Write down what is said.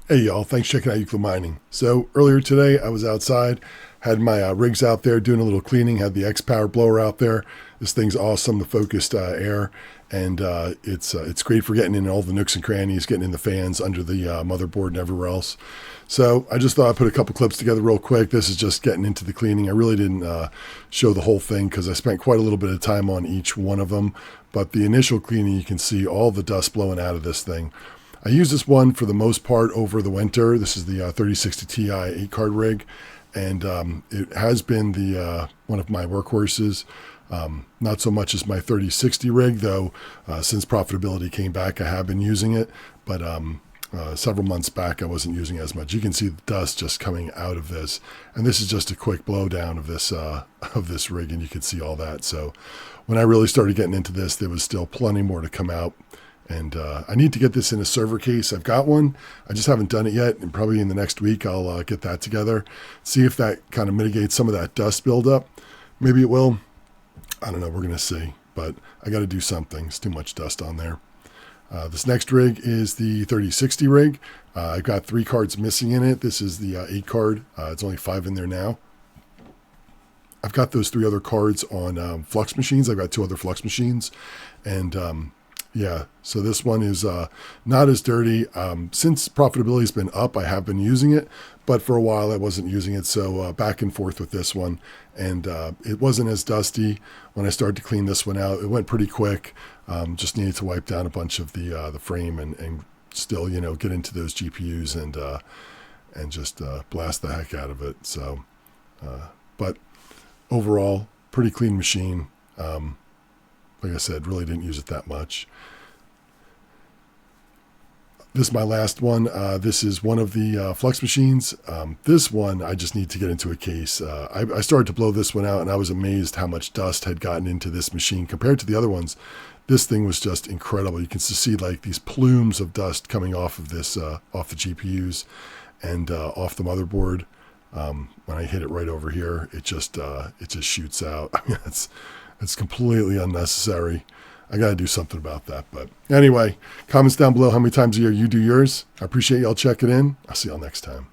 Hey y'all, thanks for checking out Euclid Mining. So earlier today I was outside, had my rigs out there doing a little cleaning, had the X-Power blower out there. This thing's awesome, the focused air, and it's great for getting in all the nooks and crannies, getting in the fans, under the motherboard and everywhere else. So I just thought I'd put a couple clips together real quick. This is just getting into the cleaning. I really didn't show the whole thing because I spent quite a little bit of time on each one of them. But the initial cleaning, you can see all the dust blowing out of this thing. I use this one for the most part over the winter. This is the 3060 Ti 8-card rig, and it has been the one of my workhorses. Not so much as my 3060 rig, though. Since profitability came back, I have been using it, but several months back I wasn't using it as much. You can see the dust just coming out of this, and this is just a quick blowdown of this rig, and you can see all that. So when I really started getting into this, there was still plenty more to come out. And I need to get this in a server case. I've got one. I just haven't done it yet. And probably in the next week, I'll get that together. See if that kind of mitigates some of that dust buildup. Maybe it will. I don't know. We're going to see. But I got to do something. It's too much dust on there. This next rig is the 3060 rig. I've got 3 cards missing in it. This is the 8 card. It's only 5 in there now. I've got those 3 other cards on flux machines. I've got 2 other flux machines. And yeah, so this one is not as dirty. Since profitability has been up, I have been using it, but for a while I wasn't using it, so back and forth with this one. And it wasn't as dusty when I started to clean this one out. It went pretty quick. Just needed to wipe down a bunch of the frame and still, get into those GPUs and just blast the heck out of it. So, but overall, pretty clean machine. Like I said, really didn't use it that much. This is my last one. This is one of the flux machines. This one, I just need to get into a case. I started to blow this one out, and I was amazed how much dust had gotten into this machine compared to the other ones. This thing was just incredible. You can see like these plumes of dust coming off of this, off the GPUs and off the motherboard. When I hit it right over here, it just shoots out. I mean, it's completely unnecessary. I got to do something about that. But anyway, comments down below how many times a year you do yours. I appreciate y'all checking in. I'll see y'all next time.